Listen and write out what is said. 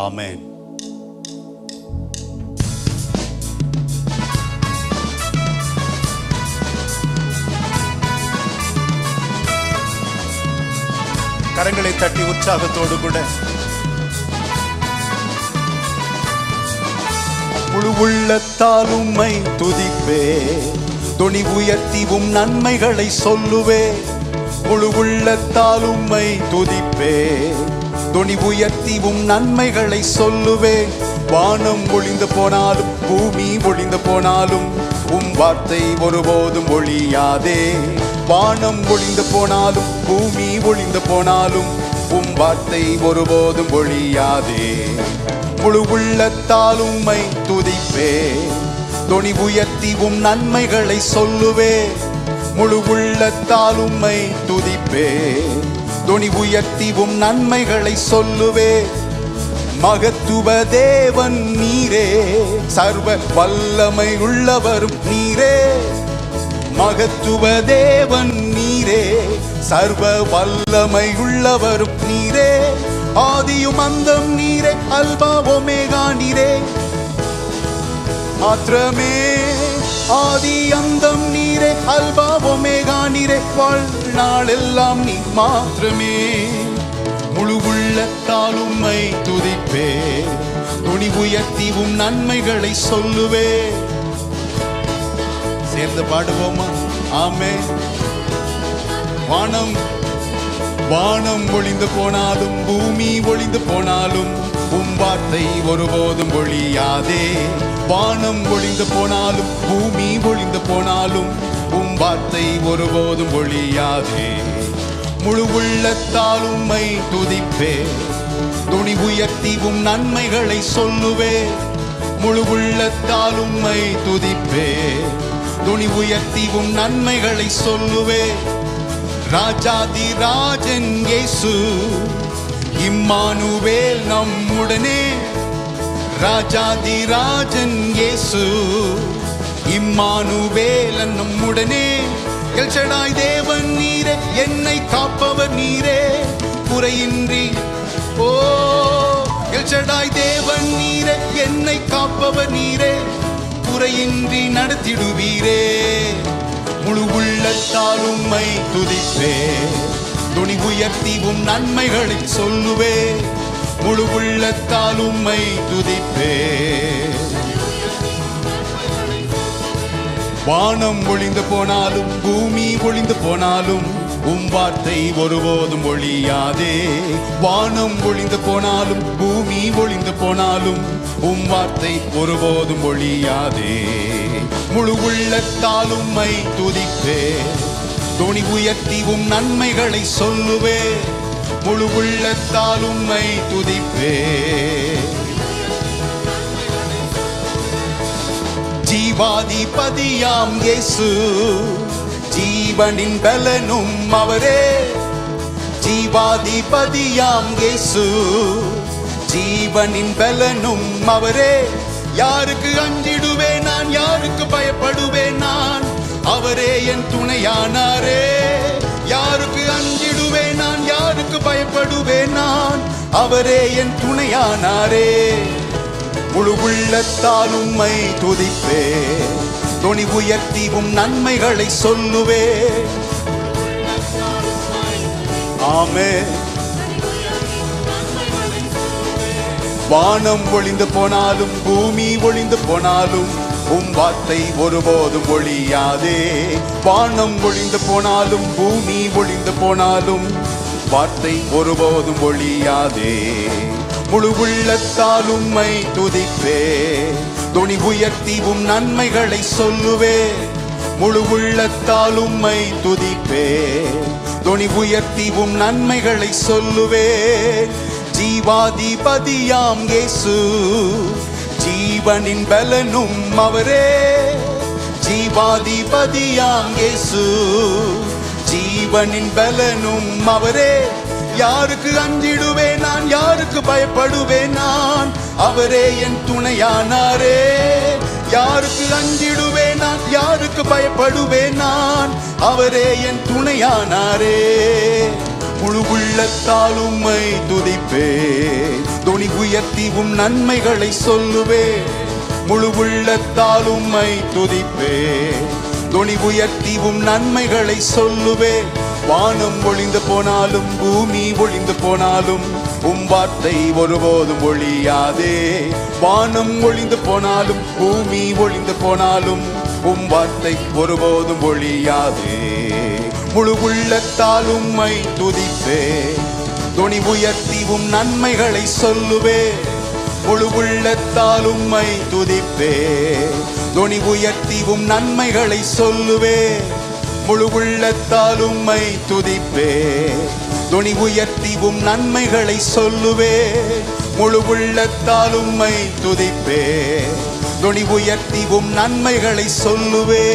ஆமென். கரங்களை தட்டி உற்சாகத்தோடு கூட முழு உள்ளத்தால் உம்மை துதிப்பே, துணி உயர்த்திவும் நன்மைகளை சொல்லுவே. முழு உள்ளத்தால் உம்மை துதிப்பே, துணி உயர்த்திவும் நன்மைகளை சொல்லுவே. வானம் ஒளிந்து போனாலும் பூமி ஒளிந்து போனாலும் உம் வார்த்தை ஒருபோதும் ஒழியாதே. வானம் ஒளிந்து போனாலும் பூமி ஒளிந்து போனாலும் உம் வார்த்தை ஒருபோதும் ஒழியாதே. முழு உள்ளத்தால் உம்மை துதிப்பே, துணி உயர்த்திவும் நன்மைகளை சொல்லுவே. முழு உள்ளத்தால் உம்மை துதிப்பே, துணி உயர்த்திவும் நன்மைகளை சொல்லுவே. மகத்துவ தேவன் நீரே, சர்வ வல்லமை உள்ளவரும் நீரே. மகத்துவ தேவன் நீரே, சர்வ வல்லமை உள்ளவரும் நீரே. ஆதியும் அந்தம் நீரே, அல்பா ஒமேகா நீரே. ஆத்ரமே ஆதி அந்தம் நீரே, அல்பா ஒமேகா நீரே. வாழ்நாள் எல்லாம் நீ மாத்திரமே. முழு உள்ளத்தால் உம்மை துதிப்பே, துணி உயர்த்திவும் நன்மைகளை சொல்லுவே. சேர்ந்து பாடுவோமா? ஆமென். வானம் வானம் ஒளிந்து போனாலும் பூமி ஒளிந்து போனாலும் உம் வார்த்தை ஒருபோதும் ஒழியாதே. வானம் ஒளிந்து போனாலும் பூமி ஒளிந்து போனாலும் உம் வார்த்தை ஒருபோதும் ஒழியாதே. முழு உள்ளத்தால் உம்மை துதிப்பே, துணி உயர்த்திவும் நன்மைகளை சொல்லுவே. முழு உள்ளத்தால் உம்மை துதிப்பே, துணி உயர்த்திவும் நன்மைகளை சொல்லுவே. ராஜாதி ராஜன் இயேசு, இம்மானுவேல் நம்முடனே. ராஜாதி ராஜன் இயேசு, இம்மானுவேல் நம்முடனே. எல்ஷடாய் தேவன் நீரே, என்னை காப்பவர் நீரே, குறையின்றி. ஓ எல்ஷடாய் தேவன் நீரே, என்னை காப்பவர் நீரே, குறையின்றி நடத்திடுவீரே. முழு உள்ளத்தால் உம்மை துதிப்பே, துணி உயர்த்திவும் நன்மைகளை சொல்லுவே. முழு உள்ளத்தால் உம்மை துதிப்பே. வானம் ஒளிந்து போனாலும் பூமி ஒளிந்து போனாலும் உம் வார்த்தை ஒருபோதும் ஒழியாதே. வானம் ஒளிந்து போனாலும் பூமி ஒளிந்து போனாலும் உம் வார்த்தை ஒருபோதும் ஒழியாதே. முழு உள்ளத்தால் உம்மை துதிப்பே, துணி உயர்த்திவும் நன்மைகளை சொல்லுவே. முழு உள்ளத்தால் உம்மை துதிப்பே. ஜீவாதிபதியாம் இயேசு, ஜீவனின் பலனும் அவரே. ஜீவாதிபதியாம் இயேசு, ஜீவனின் பலனும் அவரே. யாருக்கு அஞ்சிடுவேன் நான், யாருக்கு பயப்படுவேன் நான், அவரே என் துணையானாரே. யாருக்கு அஞ்சிடுவேன் நான், யாருக்கு பயப்படுவேன் நான், அவரே என் துணையானாரே. முழு உள்ளத்தால் உம்மை துதிப்பே, துணி உயர்த்திவும் நன்மைகளை சொல்லுவே. ஆமென். வானம் ஒளிந்து போனாலும் பூமி ஒளிந்து போனாலும் உம் வார்த்தை ஒருபோதும் ஒழியாதே. வானம் ஒளிந்து போனாலும் பூமி ஒளிந்து போனாலும் வார்த்தை ஒருபோதும் ஒழியாதே. முழு உள்ளத்தால் உம்மை துதிப்பே, துணி உயர்த்திவும் நன்மைகளை சொல்லுவே. முழு உள்ளத்தால் உம்மை துதிப்பே, துணி உயர்த்திவும் நன்மைகளை சொல்லுவே. ஜீவாதிபதியாம் இயேசு, ஜீவனின் பலனும் அவரே. ஜீவாதிபதியாம் இயேசு, ஜீவனின் பலனும் அவரே. யாருக்கு அஞ்சிடுவேன் நான், யாருக்கு பயப்படுவேன் நான், அவரே என் துணையானாரே. யாருக்கு அஞ்சிடுவேன் நான், யாருக்கு பயப்படுவேன் நான், அவரே என் துணையானாரே. முழு உள்ளத்தால் உம்மை துதிப்பே, துணி துணி உயர்த்தி உம் நன்மைகளை சொல்லுவே, முழு உள்ளத்தால் உம்மை துதிப்பே. துணி உயர்த்தி உம் நன்மைகளை சொல்லுவே. வானம் ஒளிந்து போனாலும் பூமி ஒளிந்து போனாலும் உம் வார்த்தை ஒருபோதும் ஒழியாதே. வானம் ஒளிந்து போனாலும் பூமி ஒளிந்து போனாலும் உம் வார்த்தை ஒருபோதும் ஒழியாதே. முழு உள்ளத்தால் உம்மை துதிப்பே. துணி உயர்த்தி உம் நன்மைகளை சொல்லுவே. முழு உள்ளத்தால் உம்மை துதிப்பே. துணி உயர்த்தி உம் நன்மைகளை சொல்லுவே. முழு உள்ளத்தால் உம்மை துதிப்பே. துணி உயர்த்தி உம் நன்மைகளை சொல்லுவே. முழு உள்ளத்தால் உம்மை துதிப்பே. துணி உயர்த்தி உம் நன்மைகளை சொல்லுவே.